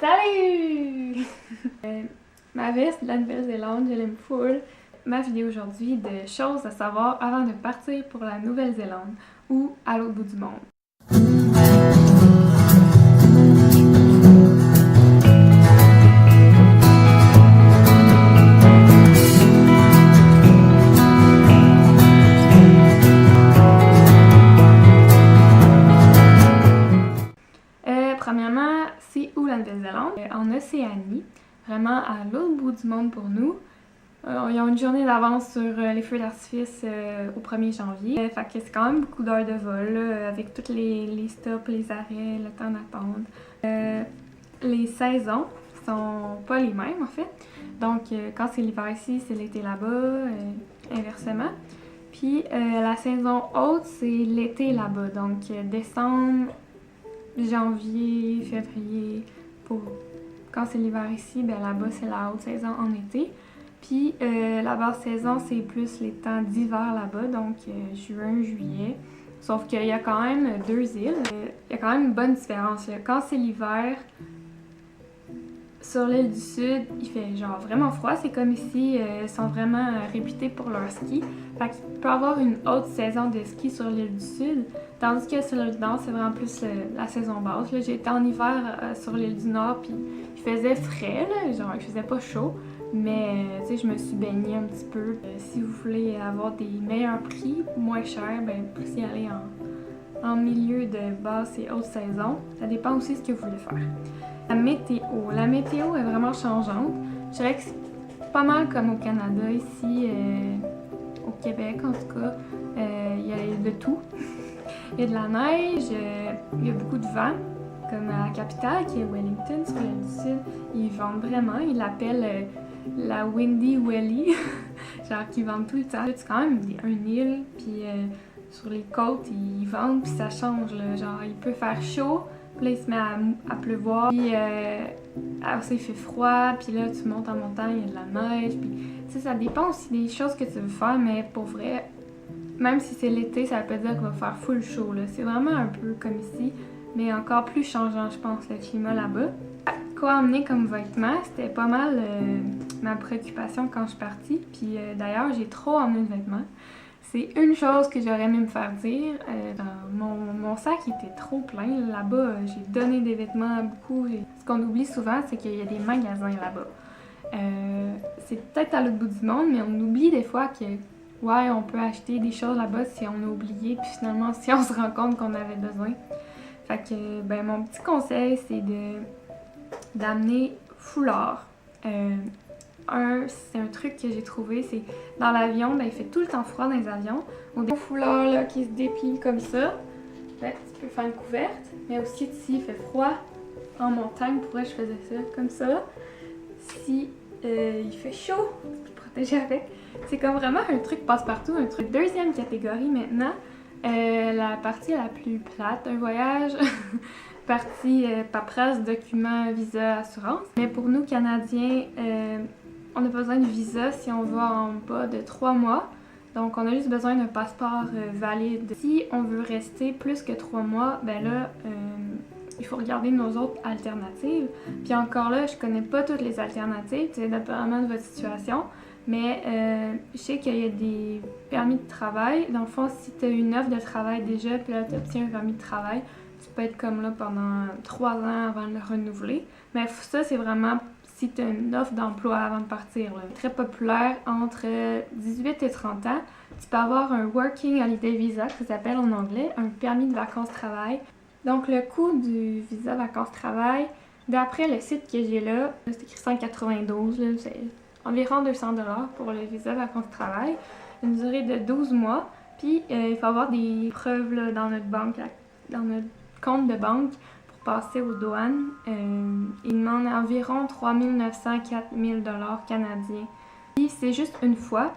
Salut! Ma veste de la Nouvelle-Zélande, je l'aime full. Ma vidéo aujourd'hui de choses à savoir avant de partir pour la Nouvelle-Zélande ou à l'autre bout du monde. Premièrement, c'est où la Nouvelle-Zélande? En Océanie, vraiment à l'autre bout du monde pour nous. Ils ont une journée d'avance sur les feux d'artifice au 1er janvier. Fait que c'est quand même beaucoup d'heures de vol, là, avec tous les stops, les arrêts, le temps d'attente. Les saisons sont pas les mêmes en fait. Donc quand c'est l'hiver ici, c'est l'été là-bas, inversement. Puis la saison haute, c'est l'été là-bas. Donc décembre, janvier, février, pour quand c'est l'hiver ici, ben là-bas c'est la haute saison en été. Puis la basse saison, c'est plus les temps d'hiver là-bas, donc juin, juillet. Sauf qu'il y a quand même 2 îles. Il y a quand même une bonne différence. Quand c'est l'hiver, sur l'île du Sud, il fait genre vraiment froid. C'est comme ici, ils sont vraiment réputés pour leur ski. Fait qu'il peut y avoir une haute saison de ski sur l'île du Sud. Tandis que sur l'île du Nord, c'est vraiment plus la saison basse. J'ai été en hiver sur l'île du Nord, puis il faisait frais, là, genre il faisait pas chaud. Mais tu sais, je me suis baignée un petit peu. Si vous voulez avoir des meilleurs prix, moins chers, ben plus y aller en milieu de basse et haute saison. Ça dépend aussi de ce que vous voulez faire. La météo est vraiment changeante. Je dirais que c'est pas mal comme au Canada, ici, au Québec en tout cas. Il y a de tout. Il y a de la neige, il y a beaucoup de vent, comme à la capitale qui est Wellington, sur l'île du Sud. Ils vendent vraiment, ils l'appellent la Windy Welly, genre qu'ils vendent tout le temps. C'est quand même une île, puis sur les côtes, ils vendent, puis ça change, là. Genre il peut faire chaud, puis là il se met à pleuvoir, puis alors ça il fait froid, puis là tu montes en montagne, il y a de la neige, puis tu sais, ça dépend aussi des choses que tu veux faire, mais pour vrai, même si c'est l'été, ça veut pas dire qu'il va faire full chaud, là. C'est vraiment un peu comme ici, mais encore plus changeant, je pense, le climat là-bas. Quoi emmener comme vêtements, c'était pas mal ma préoccupation quand je suis partie. Puis d'ailleurs, j'ai trop emmené de vêtements. C'est une chose que j'aurais aimé me faire dire. Dans mon sac il était trop plein. Là-bas, j'ai donné des vêtements à beaucoup. Ce qu'on oublie souvent, c'est qu'il y a des magasins là-bas. C'est peut-être à l'autre bout du monde, mais on oublie des fois que ouais, on peut acheter des choses là-bas si on a oublié, puis finalement, si on se rend compte qu'on avait besoin. Fait que, ben, mon petit conseil, c'est d'amener foulard. C'est un truc que j'ai trouvé, c'est dans l'avion, ben, il fait tout le temps froid dans les avions. On a des foulards là, qui se déplient comme ça. Ben, tu peux faire une couverte, mais aussi ici, il fait froid. En montagne, pourquoi je faisais ça comme ça. Si il fait chaud, tu peux te protéger avec. C'est comme vraiment un truc passe-partout, un truc deuxième catégorie maintenant. La partie la plus plate d'un voyage, partie paperasse, documents, visa, assurance. Mais pour nous, Canadiens, on a besoin de visa si on va en bas de 3 mois. Donc, on a juste besoin d'un passeport valide. Si on veut rester plus que 3 mois, ben là, il faut regarder nos autres alternatives. Puis encore là, je connais pas toutes les alternatives, c'est dépendamment de votre situation. Mais je sais qu'il y a des permis de travail. Dans le fond, si tu as une offre de travail déjà, puis là tu obtiens un permis de travail, tu peux être comme là pendant 3 ans avant de le renouveler. Mais ça, c'est vraiment si tu as une offre d'emploi avant de partir, là. Très populaire entre 18 et 30 ans. Tu peux avoir un Working Holiday Visa, ça s'appelle en anglais, un permis de vacances-travail. Donc le coût du visa vacances-travail, d'après le site que j'ai là, c'est écrit 192, là, c'est environ 200$ pour le visa vacances-travail, une durée de 12 mois. Puis il faut avoir des preuves là, dans notre banque, dans notre compte de banque pour passer aux douanes. Il demande environ 3900 à 4000$ canadiens. Puis c'est juste une fois,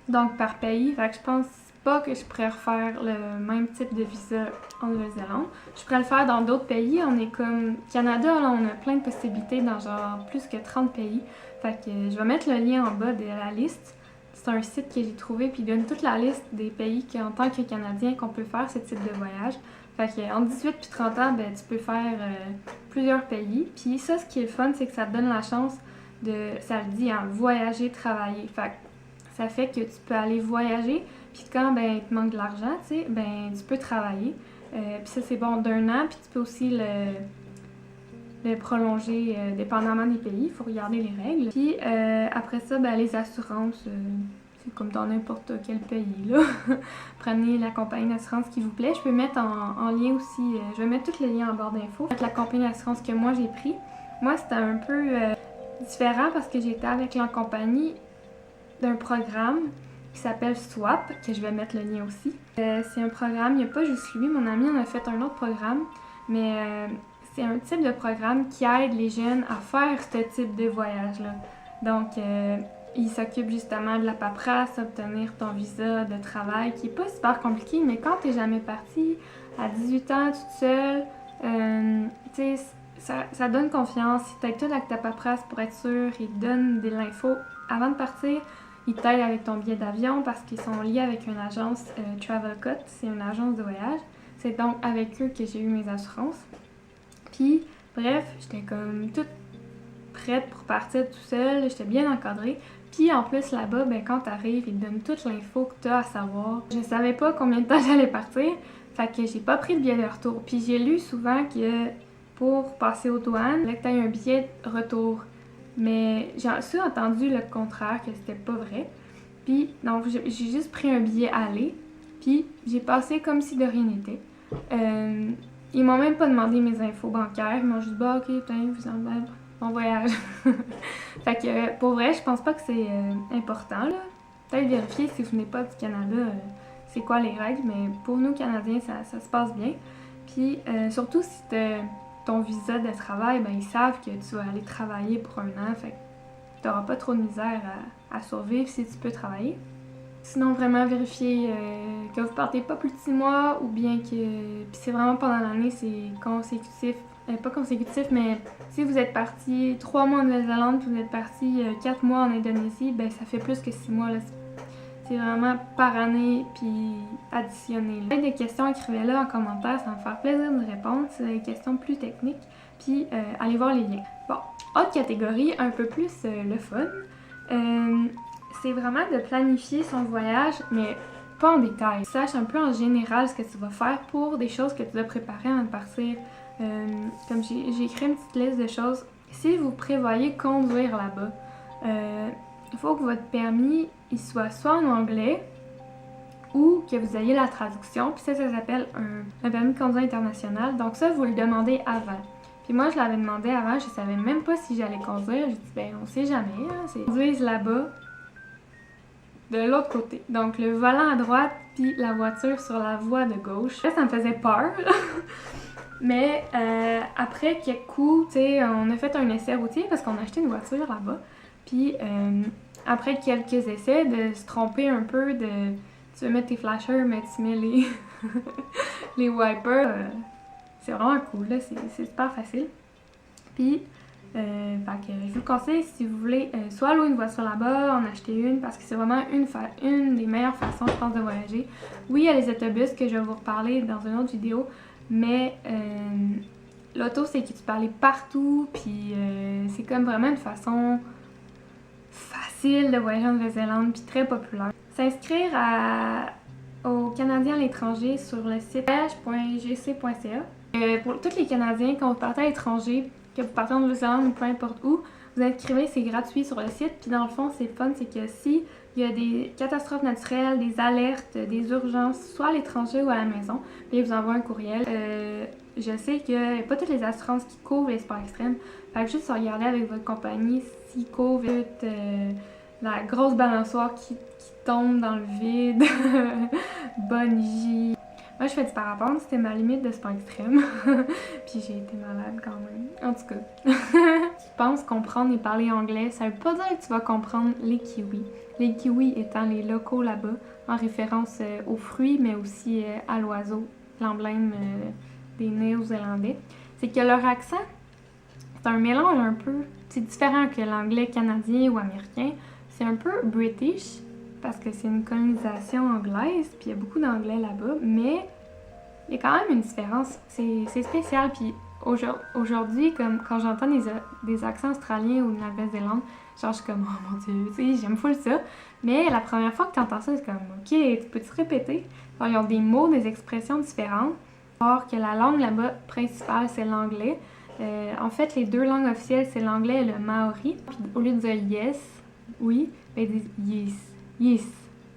donc par pays. Fait que je pense pas que je pourrais refaire le même type de visa en Nouvelle-Zélande. Je pourrais le faire dans d'autres pays. On est comme Canada, là, on a plein de possibilités dans genre plus que 30 pays. Fait que je vais mettre le lien en bas de la liste. C'est un site que j'ai trouvé puis il donne toute la liste des pays qu'en tant que Canadien qu'on peut faire ce type de voyage. Fait qu'entre 18 puis 30 ans, ben, tu peux faire plusieurs pays. Puis ça, ce qui est le fun, c'est que ça te donne la chance de, ça le dit, hein, voyager, travailler. Fait que ça fait que tu peux aller voyager, puis quand ben, il te manque de l'argent, tu sais, ben, tu peux travailler. Puis ça, c'est bon d'1 an, puis tu peux aussi le prolonger dépendamment des pays. Il faut regarder les règles. Puis après ça, ben, les assurances, c'est comme dans n'importe quel pays, là. Prenez la compagnie d'assurance qui vous plaît. Je peux mettre en lien aussi, je vais mettre tous les liens en barre d'infos. La compagnie d'assurance que moi j'ai pris, moi c'était un peu différent parce que j'étais avec la compagnie d'un programme qui s'appelle Swap, que je vais mettre le lien aussi. C'est un programme, il n'y a pas juste lui, mon ami en a fait un autre programme, mais c'est un type de programme qui aide les jeunes à faire ce type de voyage-là. Donc, il s'occupe justement de la paperasse, obtenir ton visa de travail, qui n'est pas super compliqué, mais quand tu n'es jamais parti, à 18 ans, toute seule, tu sais, ça donne confiance. Il t'aide tout avec ta paperasse pour être sûr, il te donne de l'info avant de partir. Ils t'aident avec ton billet d'avion parce qu'ils sont liés avec une agence TravelCut, c'est une agence de voyage. C'est donc avec eux que j'ai eu mes assurances. Puis, bref, j'étais comme toute prête pour partir tout seul, j'étais bien encadrée. Puis en plus là-bas, ben, quand t'arrives, ils te donnent toute l'info que t'as à savoir. Je savais pas combien de temps j'allais partir, fait que j'ai pas pris de billet de retour. Puis j'ai lu souvent que pour passer aux douanes, il fallait que t'aies un billet de retour. Mais j'ai entendu le contraire, que c'était pas vrai. Puis, donc, j'ai juste pris un billet aller, puis j'ai passé comme si de rien n'était. Ils m'ont même pas demandé mes infos bancaires, ils m'ont juste dit « Bah, ok, putain, vous en avez bon voyage. » Fait que, pour vrai, je pense pas que c'est important, là. Peut-être vérifier si vous venez pas du Canada, c'est quoi les règles, mais pour nous, Canadiens, ça se passe bien. Puis, surtout si ton visa de travail, ben ils savent que tu vas aller travailler pour 1 an, fait que t'auras pas trop de misère à survivre si tu peux travailler. Sinon, vraiment vérifier que vous partez pas plus de 6 mois ou bien que... Puis c'est vraiment pendant l'année, c'est consécutif. Pas consécutif, mais si vous êtes parti 3 mois en Nouvelle-Zélande puis vous êtes parti 4 mois en Indonésie, ben ça fait plus que 6 mois, là. C'est vraiment par année, puis additionné. Si vous avez des questions, écrivez-les en commentaire, ça va me faire plaisir de répondre. C'est des questions plus techniques, puis allez voir les liens. Bon, autre catégorie, un peu plus le fun. C'est vraiment de planifier son voyage, mais pas en détail. Sache un peu en général ce que tu vas faire pour des choses que tu dois préparer avant de partir. Comme j'ai écrit une petite liste de choses. Si vous prévoyez conduire là-bas, il faut que votre permis il soit soit en anglais ou que vous ayez la traduction. Puis ça s'appelle un permis de conduire international. Donc ça, vous le demandez avant. Puis moi, je l'avais demandé avant, je savais même pas si j'allais conduire. J'ai dit, ben on sait jamais, hein, c'est conduire là-bas de l'autre côté. Donc le volant à droite, puis la voiture sur la voie de gauche. Là, ça me faisait peur. Mais après quelques coups, tu sais, on a fait un essai routier parce qu'on a acheté une voiture là-bas. Puis après quelques essais, de se tromper un peu, tu veux mettre tes flashers, mais tu mets les wipers. C'est vraiment cool, là, c'est super facile. Puis, fait que je vous conseille, si vous voulez, soit louer une voiture là-bas, en acheter une, parce que c'est vraiment une des meilleures façons, je pense, de voyager. Oui, il y a les autobus que je vais vous reparler dans une autre vidéo, mais l'auto, c'est que tu peux aller partout, puis c'est comme vraiment une façon facile de voyager en Nouvelle-Zélande, puis très populaire. S'inscrire aux Canadiens à l'étranger sur le site voyage.gc.ca. Pour tous les Canadiens, quand vous partez à l'étranger, que vous partez en Nouvelle-Zélande ou peu importe où, vous inscrivez, c'est gratuit sur le site. Puis dans le fond, c'est fun, c'est que si il y a des catastrophes naturelles, des alertes, des urgences, soit à l'étranger ou à la maison, puis ils vous envoient un courriel. Je sais qu'il n'y a pas toutes les assurances qui couvrent les sports extrêmes. Fait que juste regarder avec votre compagnie s'ils couvrent la grosse balançoire qui tombe dans le vide, bungee. Moi, je fais du parapente, c'était ma limite de sport extrême. Puis j'ai été malade quand même. En tout cas, tu penses comprendre et parler anglais, ça veut pas dire que tu vas comprendre les kiwis. Les kiwis étant les locaux là-bas, en référence aux fruits, mais aussi à l'oiseau, l'emblème des Néo-Zélandais. C'est que leur accent, c'est un mélange un peu... C'est différent que l'anglais canadien ou américain. C'est un peu british, parce que c'est une colonisation anglaise, puis il y a beaucoup d'anglais là-bas, mais il y a quand même une différence. C'est spécial. Puis aujourd'hui, comme quand j'entends des accents australiens ou de la Nouvelle-Zélande, genre je suis comme, oh mon dieu, tu sais, j'aime full ça. Mais la première fois que tu entends ça, c'est comme, ok, tu peux-tu répéter? Alors, ils ont des mots, des expressions différentes. Alors que la langue là-bas principale, c'est l'anglais. En fait, les deux langues officielles, c'est l'anglais et le maori. Puis au lieu de dire yes, oui, ben ils disent yes, yes.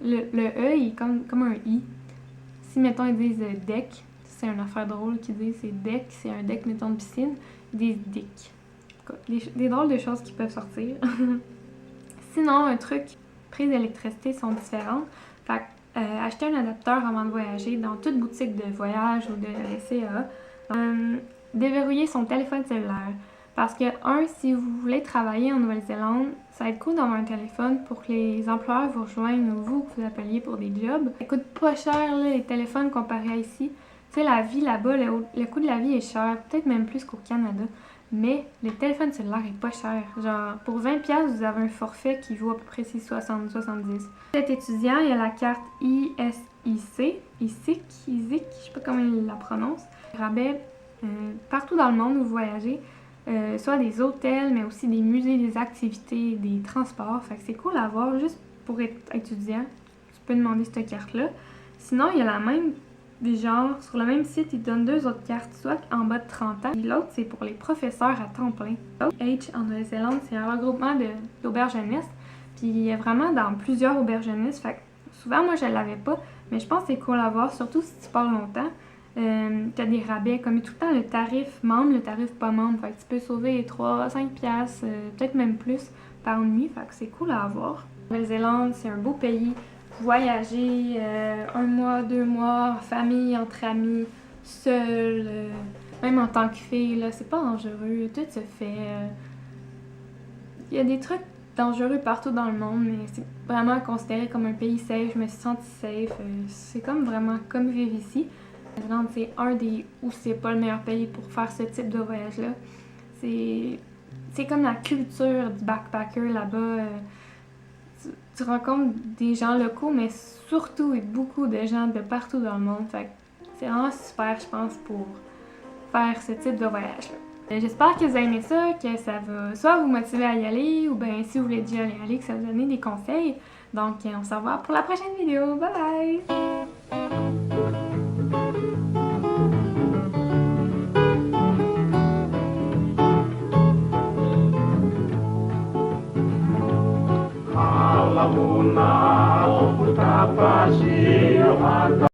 Le E, il est comme un I. Si, mettons, ils disent deck, c'est une affaire drôle qu'ils disent, c'est deck, c'est un deck, mettons, de piscine, ils disent dick. Des drôles de choses qui peuvent sortir. Sinon, un truc, prises d'électricité sont différentes. Fait acheter un adapteur avant de voyager dans toute boutique de voyage ou de SCA. Déverrouiller son téléphone cellulaire. Parce que, si vous voulez travailler en Nouvelle-Zélande, ça va être cool d'avoir un téléphone pour que les employeurs vous rejoignent ou vous appeliez pour des jobs. Ça coûte pas cher, là, les téléphones comparé à ici. Tu sais, la vie là-bas, le coût de la vie est cher, peut-être même plus qu'au Canada. Mais le téléphone cellulaire est pas cher. Genre, pour 20$, vous avez un forfait qui vaut à peu près 6,60, 70. Si vous êtes étudiant, il y a la carte ISIC, je sais pas comment il la prononce. Rabais partout dans le monde où vous voyagez. Soit des hôtels, mais aussi des musées, des activités, des transports. Fait que c'est cool à avoir juste pour être étudiant. Tu peux demander cette carte-là. Sinon, il y a la même, genre, sur le même site, ils donnent deux autres cartes, soit en bas de 30 ans. L'autre, c'est pour les professeurs à temps plein. H en Nouvelle-Zélande, c'est un regroupement d'auberges jeunesse. Puis il y a vraiment dans plusieurs auberges jeunesse. Fait que souvent, moi, je l'avais pas, mais je pense que c'est cool à voir, surtout si tu pars longtemps. T'as des rabais, comme tout le temps le tarif membre, le tarif pas membre. Fait que tu peux sauver 3-5$, peut-être même plus par nuit. Fait que c'est cool à avoir. La Nouvelle-Zélande, c'est un beau pays. Voyager 1 mois, 2 mois, en famille, entre amis, seul, même en tant que fille, là, c'est pas dangereux. Tout se fait. Il y a des trucs dangereux partout dans le monde, mais c'est vraiment considéré comme un pays safe. Je me suis sentie safe. C'est comme vraiment comme vivre ici. C'est un des où c'est pas le meilleur pays pour faire ce type de voyage-là. C'est comme la culture du backpacker là-bas. Tu rencontres des gens locaux, mais surtout beaucoup de gens de partout dans le monde. Fait que c'est vraiment super, je pense, pour faire ce type de voyage-là. J'espère que vous avez aimé ça, que ça va soit vous motiver à y aller, ou bien si vous voulez déjà y aller, que ça va vous donner des conseils. Donc, on se revoit pour la prochaine vidéo. Bye bye!